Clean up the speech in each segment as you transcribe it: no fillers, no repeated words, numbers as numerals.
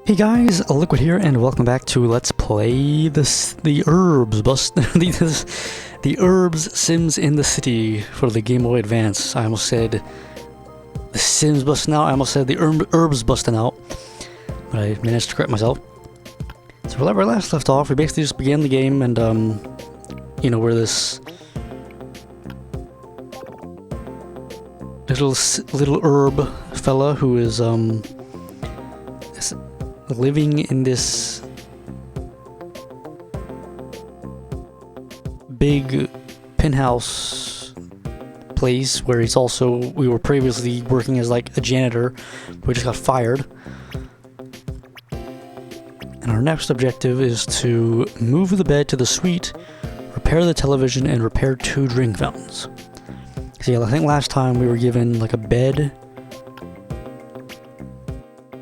Hey guys, Liquid here, and welcome back to Let's Play the Urbz the Urbz Sims in the City for the Game Boy Advance. I almost said the Sims busting out. I almost said the Urbz busting out, but I managed to correct myself. So where we last left off, we basically just began the game, and you know, we're this little herb fella who is living in this big penthouse place where we were previously working as like a janitor, but we just got fired. And our next objective is to move the bed to the suite, repair the television, and repair 2 drink fountains. So yeah, I think last time we were given like a bed.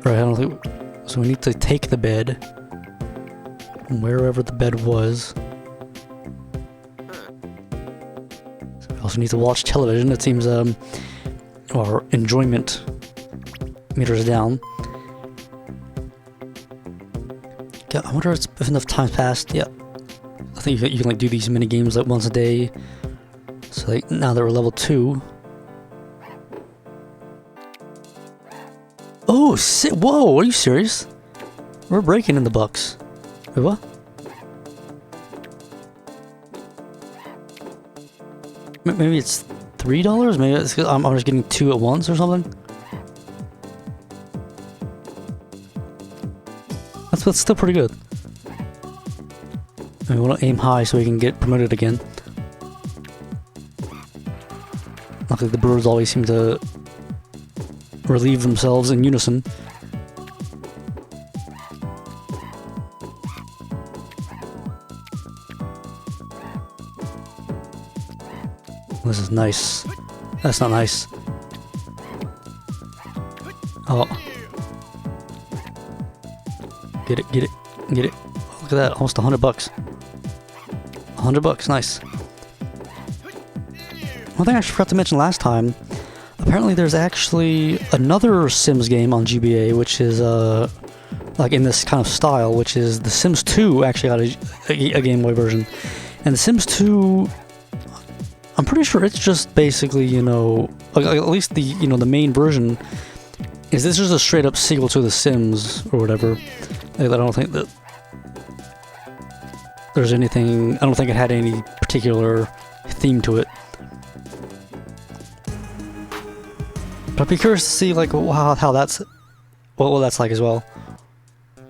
Right, I don't think. So we need to take the bed, wherever the bed was. So we also need to watch television. It seems our enjoyment meter is down. Yeah, I wonder if enough time passed. Yeah, I think you can like do these mini games like once a day. So like now that we're level 2. Oh, whoa, are you serious? We're breaking in the bucks. Wait, what? Maybe it's $3? Maybe it's 'cause I'm just getting 2 at once or something? That's still pretty good. We want to aim high so we can get promoted again. Luckily the birds always seem to relieve themselves in unison. This is nice. That's not nice. Oh. Get it, get it, get it. Look at that, almost $100. $100, nice. One thing I forgot to mention last time, apparently there's actually another Sims game on GBA, which is like in this kind of style, which is The Sims 2 actually got a Game Boy version. And The Sims 2, I'm pretty sure it's just basically, you know, at least the, you know, the main version is this is a straight up sequel to The Sims or whatever. I don't think that there's anything, I don't think it had any particular theme to it. But I'd be curious to see like how that's what that's like as well.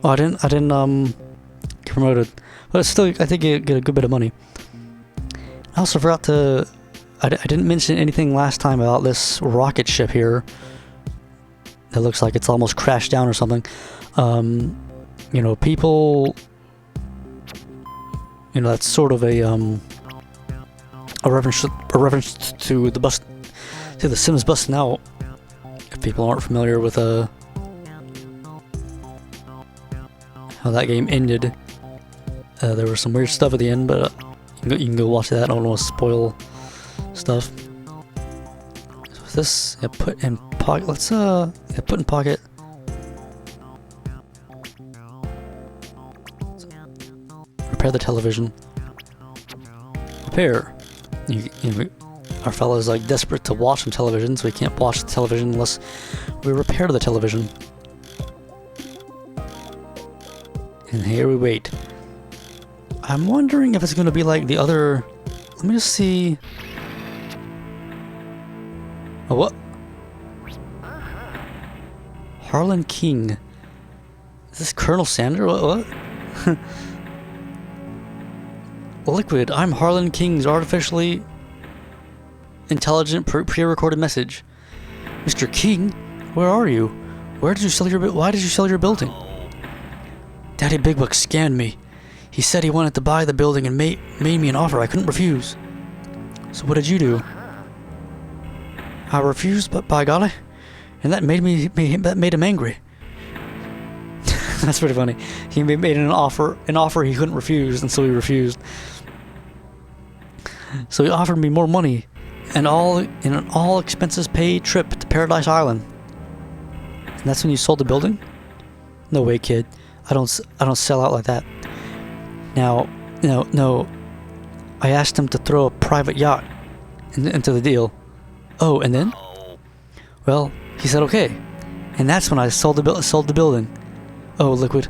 Oh, I didn't get promoted, but it's still I think you get a good bit of money. I also forgot to I didn't mention anything last time about this rocket ship here. It looks like it's almost crashed down or something. You know, people. You know, that's sort of a reference to the the Sims busting out. If people aren't familiar with how that game ended, there was some weird stuff at the end, but you can go watch that. I don't want to spoil stuff. So with this, yeah, put in pocket. Let's yeah, put in pocket. Repair the television. Repair. Our fella's like desperate to watch some television, so we can't watch the television unless we repair the television. And here we wait. I'm wondering if it's going to be like the other. Let me just see. Oh, what? Harlan King. Is this Colonel Sander? What? Liquid, I'm Harlan King's artificially intelligent pre-recorded message. Mr. King, where are you? Why did you sell your building? Daddy Big Buck scammed me. He said he wanted to buy the building and made me an offer I couldn't refuse. So what did you do? I refused, but by golly, and that made him angry. That's pretty funny. He made an offer he couldn't refuse, and so he refused. So he offered me more money, and an all expenses paid trip to Paradise Island. And that's when you sold the building? No way, kid. I don't sell out like that. Now, no. I asked him to throw a private yacht into the deal. Oh, and then? Well, he said okay. And that's when I sold the building. Oh, Liquid.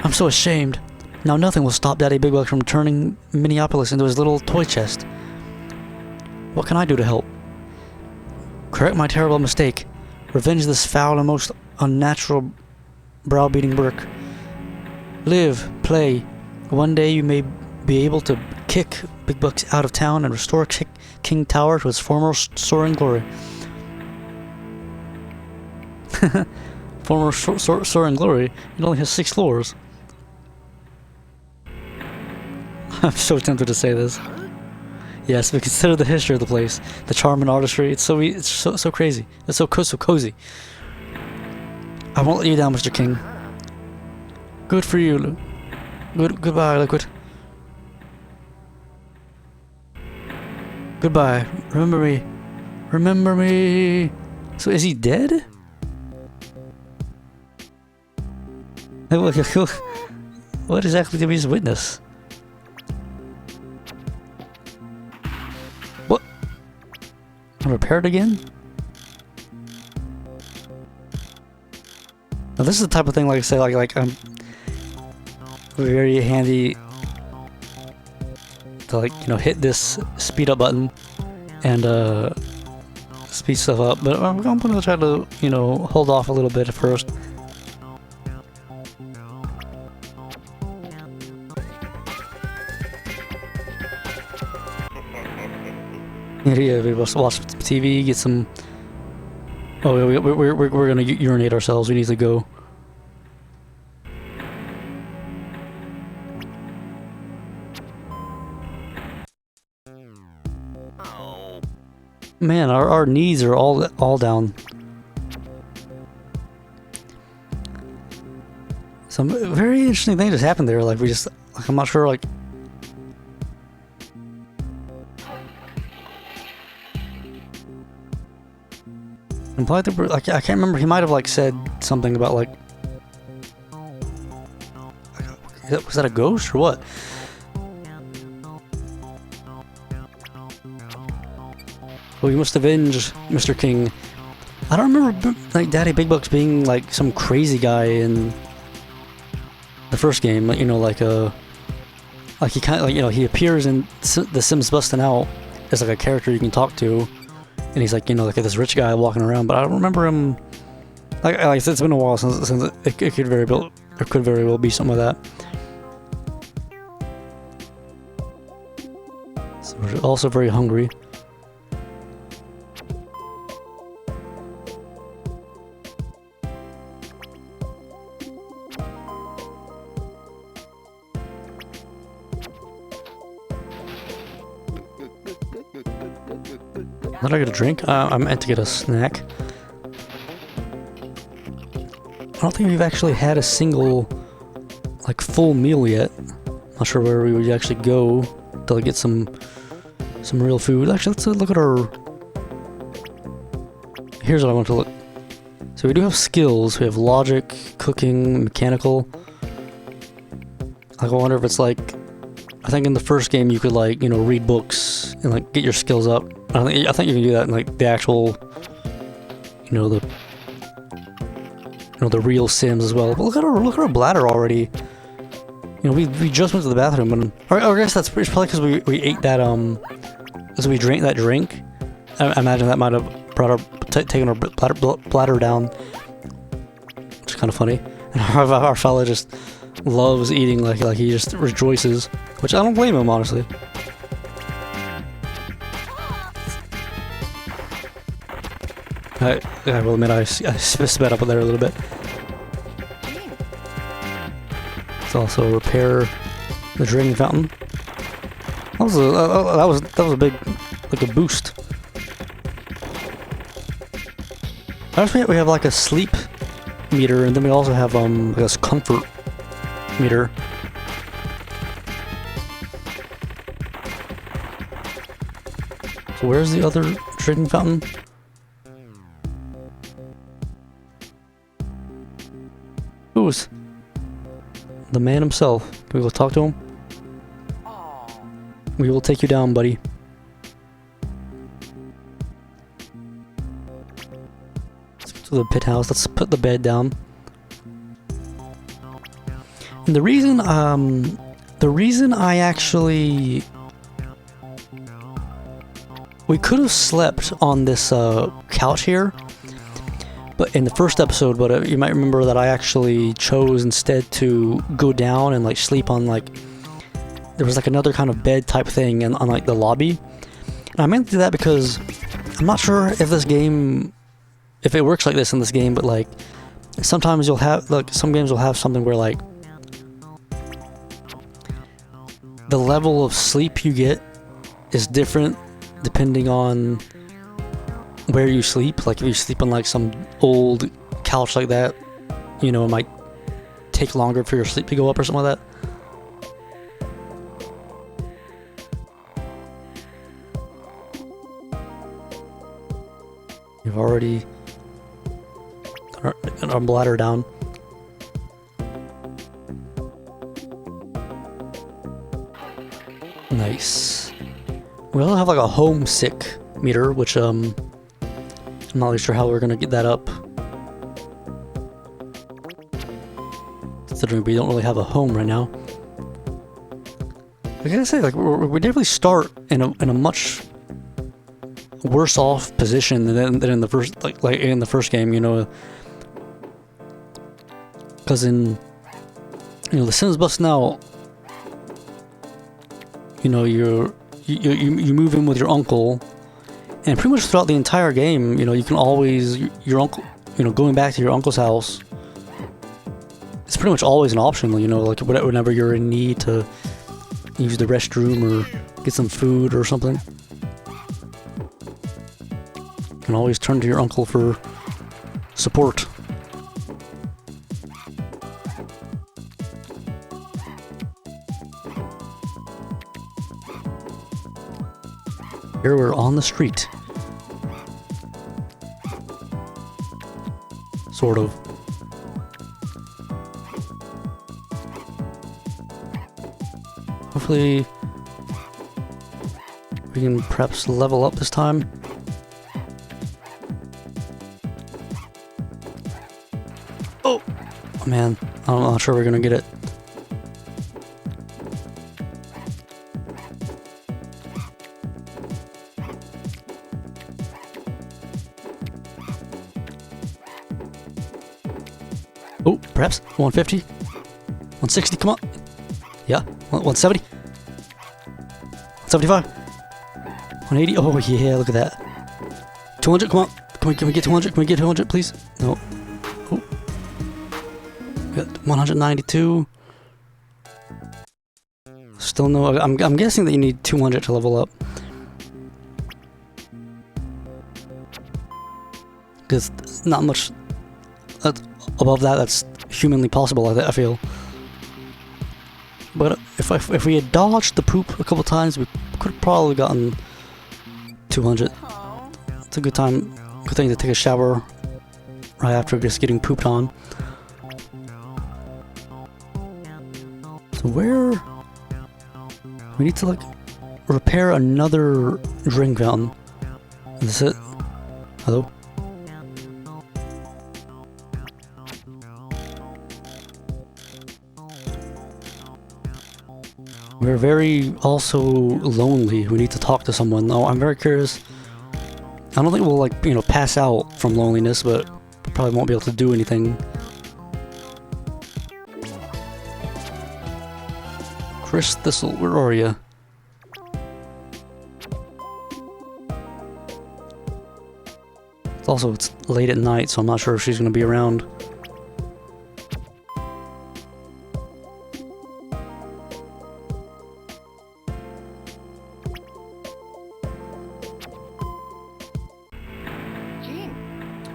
I'm so ashamed. Now nothing will stop Daddy Big Bucks from turning Minneapolis into his little toy chest. What can I do to help? Correct my terrible mistake. Revenge this foul and most unnatural browbeating work. Live, play. One day you may be able to kick Big Bucks out of town and restore King Tower to its former soaring glory. Former soaring glory? It only has 6 floors. I'm so tempted to say this. Yes, but consider the history of the place, the charm and artistry. It's so crazy. It's so cozy. I won't let you down, Mr. King. Good for you. Goodbye, Liquid. Goodbye. Remember me. Remember me. So is he dead? What exactly did we just witness? What? Repaired again? Now this is the type of thing, like I say, like I'm very handy to, like, you know, hit this speed up button and speed stuff up, but I'm gonna try to, you know, hold off a little bit at first. Yeah, we must watch TV, get some. Oh, we're gonna urinate ourselves. We need to go. Man, our knees are all down. Some very interesting thing just happened there. Like I'm not sure, like. I can't remember. He might have, like, said something about, like, was that a ghost or what? Well, you must avenge Mr. King. I don't remember, like, Daddy Big Bucks being, like, some crazy guy in the first game. Like, you know, like he kind of, like, you know, he appears in The Sims Bustin' Out as, like, a character you can talk to. And he's, like, you know, like this rich guy walking around, but I don't remember him. Like I said, it's been a while since it could very well be something like that. So we're also very hungry. Did I get a drink? I meant to get a snack. I don't think we've actually had a single, like, full meal yet. Not sure where we would actually go to, like, get some real food. Actually, let's look at our. Here's what I want to look. So we do have skills. We have logic, cooking, mechanical. Like, I wonder if it's like. I think in the first game you could, like, you know, read books and, like, get your skills up. I think you can do that in, like, the actual, you know, the real Sims as well. But look at our bladder already. You know, we just went to the bathroom, and I guess that's probably because we ate that as we drank that drink. I imagine that might have taken our bladder down, which is kind of funny. And our fella just loves eating, like he just rejoices, which I don't blame him, honestly. I will admit I sped up there a little bit. Let's also repair the drinking fountain. That was a big, like, a boost. We have, like, a sleep meter, and then we also have this comfort meter. So where's the other drinking fountain? Ooh, knows? The man himself. Can we go talk to him? We will take you down, buddy. Let's go to the pit house. Let's put the bed down. And the reason I actually... We could have slept on this couch here, but in the first episode, but you might remember that I actually chose instead to go down and like sleep on like, there was like another kind of bed type thing on like the lobby. And I meant to do that because I'm not sure if this game, if it works like this in this game, but like sometimes you'll have, like some games will have something where like the level of sleep you get is different depending on where you sleep. Like if you sleep on like some old couch like that, you know, it might take longer for your sleep to go up or something like that. We've already got our bladder down. Nice. We also have like a homesick meter, which I'm not really sure how we're gonna get that up, considering we don't really have a home right now. I gotta say, like we definitely start in a much worse off position than in the first like in the first game, you know, because in the Sims bus now, you know, you move in with your uncle, and pretty much throughout the entire game, you know, you can always, your uncle, you know, going back to your uncle's house, it's pretty much always an option, you know, like whenever you're in need to use the restroom or get some food or something. You can always turn to your uncle for support. Here we're on the street. Sort of. Hopefully we can perhaps level up this time. Oh! Man, I'm not sure we're gonna get it. Oh, perhaps 150, 160, come on. Yeah, 170, 175, 180. Oh yeah, look at that. 200, come on. Can we get 200? Can we get 200, please? No. Oh. We got 192. Still no. I'm guessing that you need 200 to level up. Because not much above that that's humanly possible, I feel. But if we had dodged the poop a couple times, we could have probably gotten 200. It's a good thing to take a shower right after just getting pooped on. So where we need to like repair another drink fountain. Is this it? Hello? We're very also lonely. We need to talk to someone. Oh, I'm very curious. I don't think we'll like, you know, pass out from loneliness, but we probably won't be able to do anything. Chris Thistle, where are you? It's late at night, so I'm not sure if she's gonna be around.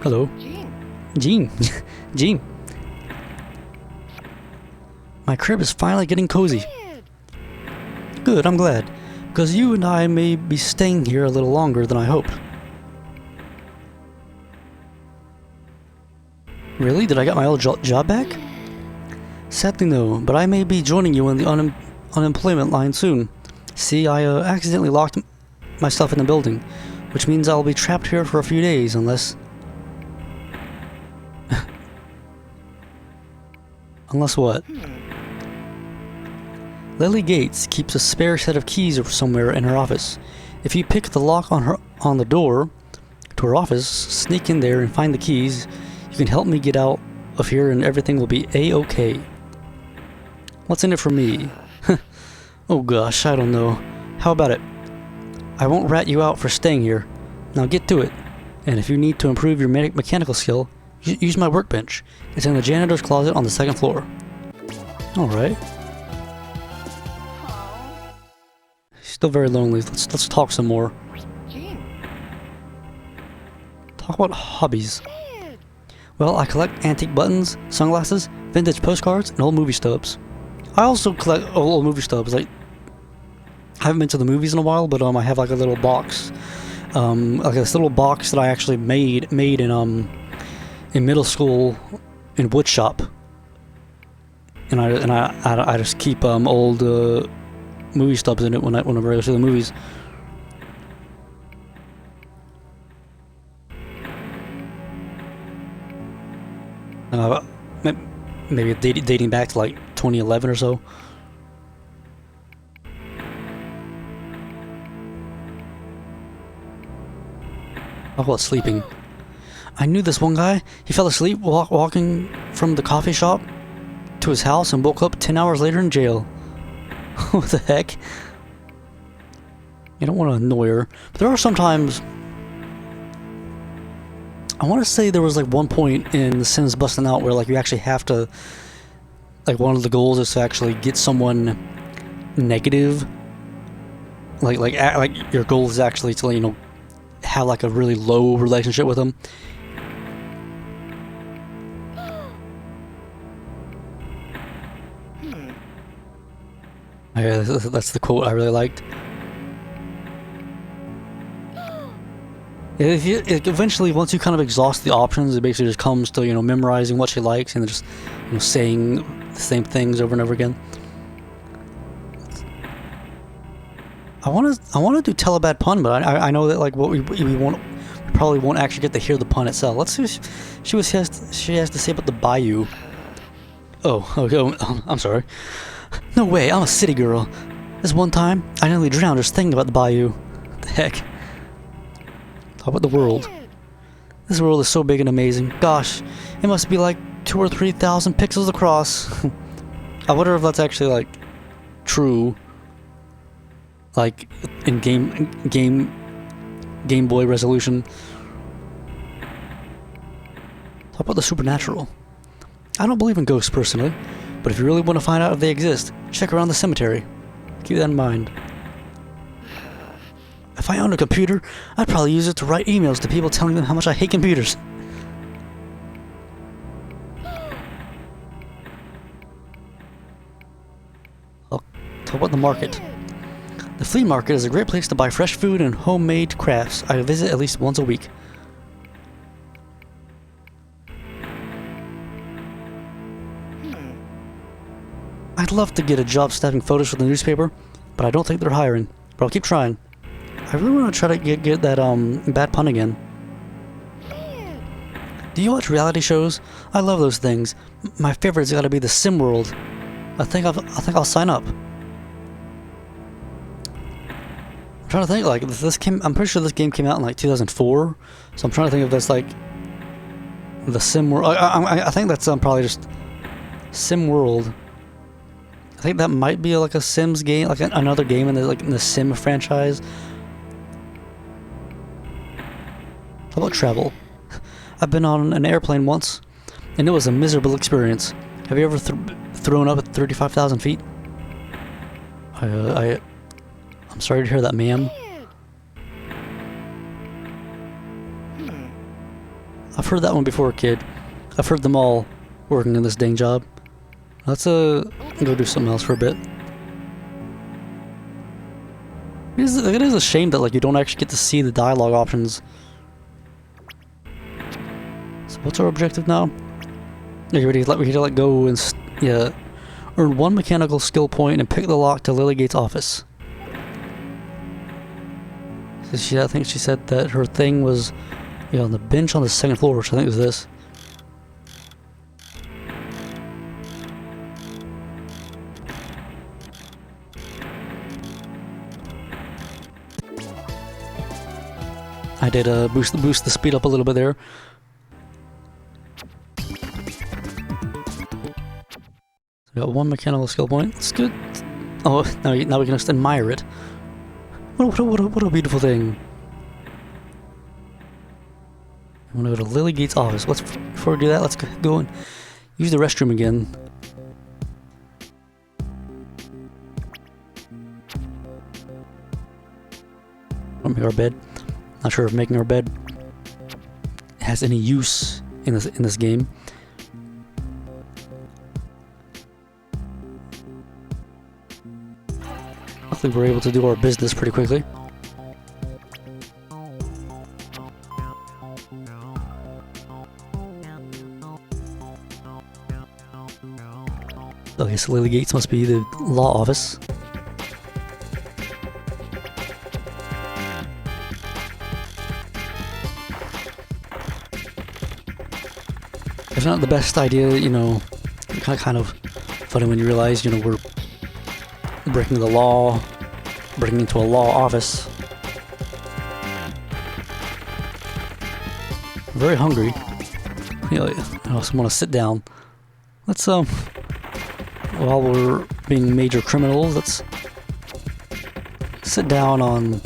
Hello. Gene. Gene. My crib is finally getting cozy. Good, I'm glad. Because you and I may be staying here a little longer than I hoped. Really? Did I get my old job back? Sadly no, but I may be joining you on the unemployment line soon. See, I accidentally locked myself in the building, which means I'll be trapped here for a few days unless... Unless what? Lily Gates keeps a spare set of keys somewhere in her office. If you pick the lock on the door to her office, sneak in there and find the keys, you can help me get out of here and everything will be A-okay. What's in it for me? Oh gosh, I don't know. How about it? I won't rat you out for staying here. Now get to it. And if you need to improve your mechanical skill, use my workbench. It's in the janitor's closet on the 2nd floor. Alright. Still very lonely. Let's talk some more. Talk about hobbies. Well, I collect antique buttons, sunglasses, vintage postcards, and old movie stubs. I also collect old movie stubs. Like, I haven't been to the movies in a while, but I have like a little box, like this little box that I actually made in middle school in wood shop, and I just keep old movie stubs in it whenever I go to the movies. Maybe dating back to like 2011 or so. How about sleeping? I knew this one guy. He fell asleep walking from the coffee shop to his house and woke up 10 hours later in jail. What the heck? You don't want to annoy her. But there are sometimes... I want to say there was like one point in The Sims Busting Out where like you actually have to... Like one of the goals is to actually get someone negative. Like your goal is actually to, you know, have like a really low relationship with them. Yeah, that's the quote I really liked. Eventually, once you kind of exhaust the options, it basically just comes to, you know, memorizing what she likes and just, you know, saying the same things over and over again. I want to do tell a bad pun, but I know that like what we probably won't actually get to hear the pun itself. Let's see what she has to say about the bayou. Oh, okay. I'm sorry. No way, I'm a city girl. This one time, I nearly drowned just thinking about the bayou. What the heck? How about the world? This world is so big and amazing. Gosh, it must be like 2,000 or 3,000 pixels across. I wonder if that's actually like true. Like in Game Boy resolution. How about the supernatural? I don't believe in ghosts personally, but if you really want to find out if they exist, check around the cemetery. Keep that in mind. If I owned a computer, I'd probably use it to write emails to people telling them how much I hate computers. I'll talk about the market. The flea market is a great place to buy fresh food and homemade crafts. I visit at least once a week. I'd love to get a job snapping photos for the newspaper, but I don't think they're hiring. But I'll keep trying. I really want to try to get that bad pun again. Do you watch reality shows? I love those things. My favorite's got to be the Sim World. I think I'll sign up. I'm trying to think, like, I'm pretty sure this game came out in like 2004, so I'm trying to think if that's like the Sim World. I think that's probably just Sim World. I think that might be like a Sims game, like another game in the Sim franchise. How about travel? I've been on an airplane once, and it was a miserable experience. Have you ever thrown up at 35,000 feet? I'm sorry to hear that, ma'am. I've heard that one before, kid. I've heard them all working in this dang job. Let's go do something else for a bit. It is a shame that like you don't actually get to see the dialogue options. So what's our objective now? Yeah, we need to let go and yeah. Earn 1 mechanical skill point and pick the lock to Lily Gates' office. So I think she said that her thing was, you know, on the bench on the 2nd floor, which I think was this. I did boost the speed up a little bit there. We got 1 mechanical skill point. That's good. Oh, now we can just admire it. What a beautiful thing. I want to go to Lily Gates' office. Before we do that, let's go and use the restroom again. Make our bed. Not sure if making our bed has any use in this game. Luckily, we're able to do our business pretty quickly. Okay, so Lily Gates must be the law office. It's not the best idea, you know, kind of funny when you realize, you know, we're breaking the law, breaking into a law office. I'm very hungry. You know, I also want to sit down. Let's, while we're being major criminals, let's sit down on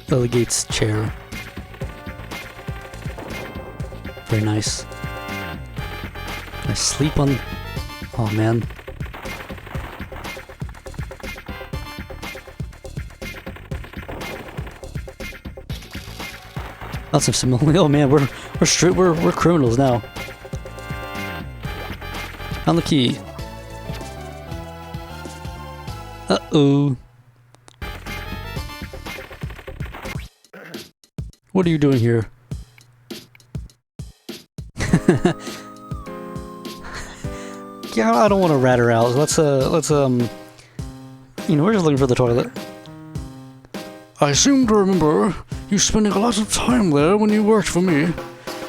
Lily Gates' chair. Very nice. I sleep on... Oh man. That's some similar. Oh man, we're criminals now. Found the key. Uh-oh. What are you doing here? Yeah, I don't want to rat her out. Let's you know, we're just looking for the toilet. I seem to remember you spending a lot of time there when you worked for me.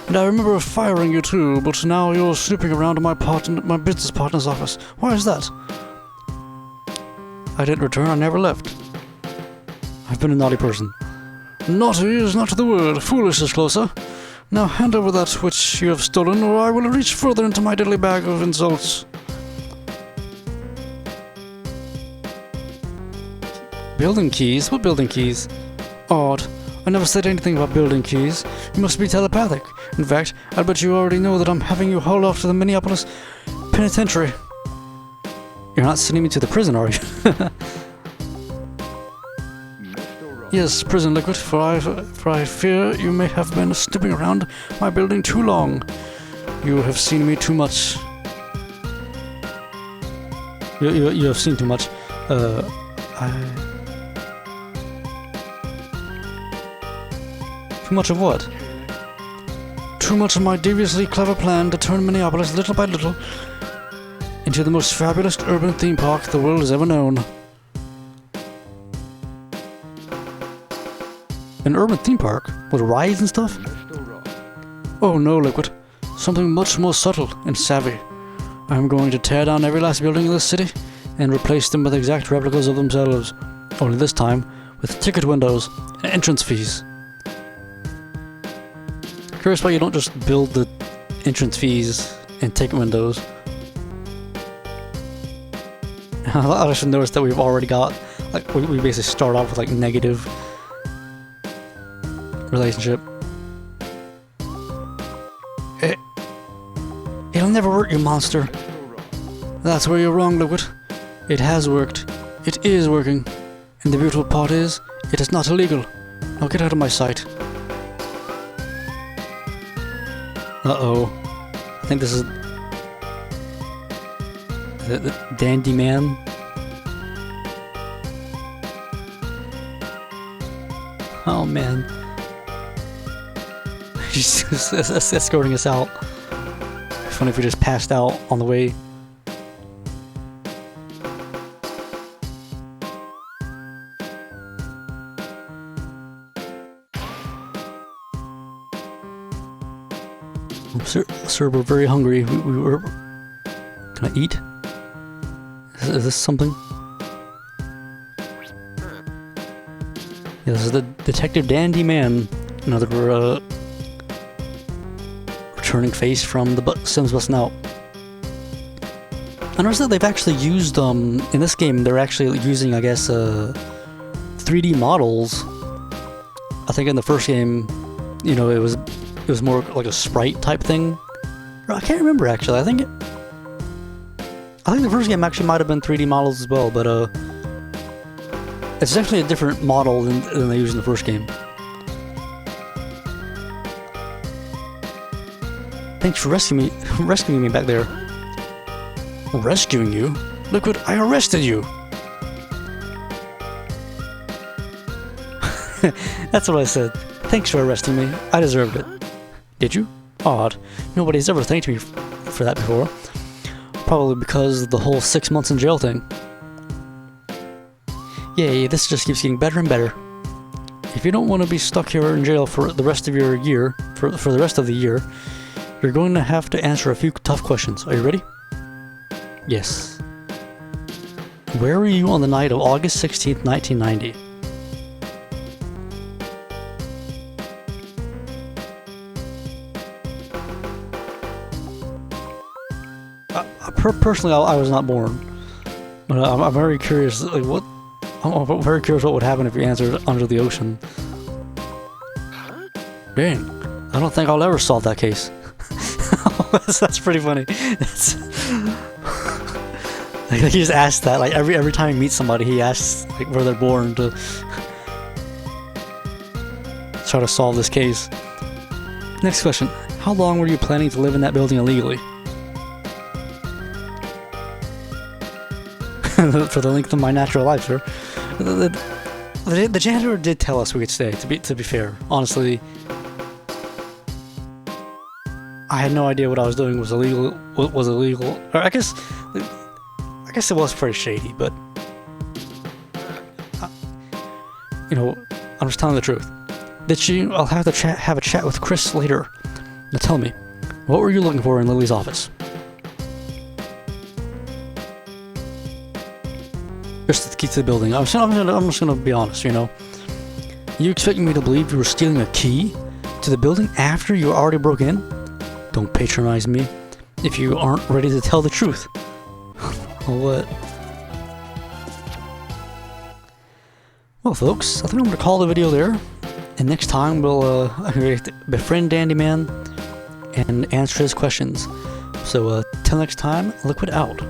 And I remember firing you too, but now you're snooping around in my business partner's office. Why is that? I didn't return, I never left. I've been a naughty person. Naughty is not the word, foolish is closer. Now hand over that which you have stolen, or I will reach further into my deadly bag of insults. Building keys? What building keys? Odd. I never said anything about building keys. You must be telepathic. In fact, I bet you already know that I'm having you hauled off to the Minneapolis Penitentiary. You're not sending me to the prison, are you? Yes, prison liquid, for I fear you may have been snooping around my building too long. You have seen me too much. You have seen too much. Too much of what? Too much of my deviously clever plan to turn Minneapolis little by little into the most fabulous urban theme park the world has ever known. An urban theme park? With rides and stuff? Oh no, Liquid. Something much more subtle and savvy. I'm going to tear down every last building in this city and replace them with exact replicas of themselves. Only this time, with ticket windows and entrance fees. Curious why you don't just build the entrance fees and ticket windows. I just noticed that we've already got, like, we basically start off with, like, negative relationship. It'll never work, you monster. That's where you're wrong, Liquid. It has worked. It is working. And the beautiful part is, it is not illegal. Now get out of my sight. Uh-oh. I think this is... the Dandy Man. Oh man. He's just escorting us out. Funny if we just passed out on the way. Sir, we're very hungry. We were... Can I eat? Is this something? Yeah, this is the Detective Dandy Man. Another returning face from the Sims Bustin' Out. I noticed that they've actually used, in this game, they're actually using, I guess, 3D models. I think in the first game, you know, it was more like a sprite type thing. I can't remember actually. I think the first game actually might have been 3D models as well, but it's definitely a different model than they used in the first game. Thanks for rescuing me back there. Rescuing you? Liquid, I arrested you! That's what I said. Thanks for arresting me. I deserved it. Did you? Odd. Nobody's ever thanked me for that before. Probably because of the whole 6 months in jail thing. Yay, this just keeps getting better and better. If you don't want to be stuck here in jail for the rest of your year, for the rest of the year, you're going to have to answer a few tough questions. Are you ready? Yes. Where were you on the night of August 16th, 1990? Personally, I was not born, but I'm very curious. Like, I'm very curious what would happen if you answered under the ocean. Dang, I don't think I'll ever solve that case. That's pretty funny. Like, he just asks that. Like every time he meets somebody, he asks like where they're born to try to solve this case. Next question: how long were you planning to live in that building illegally? For the length of my natural life, sir. The janitor did tell us we could stay. To be fair, honestly, I had no idea what I was doing was illegal. Or I guess it was pretty shady, but you know, I'm just telling the truth. I'll have to have a chat with Chris later. Now tell me, what were you looking for in Lily's office? Just the key to the building. I'm just gonna be honest, you know. You expecting me to believe you were stealing a key to the building after you already broke in? Don't patronize me if you aren't ready to tell the truth. What? Well, folks, I think I'm gonna call the video there. And next time we'll befriend Dandy Man and answer his questions. So till next time, Liquid out.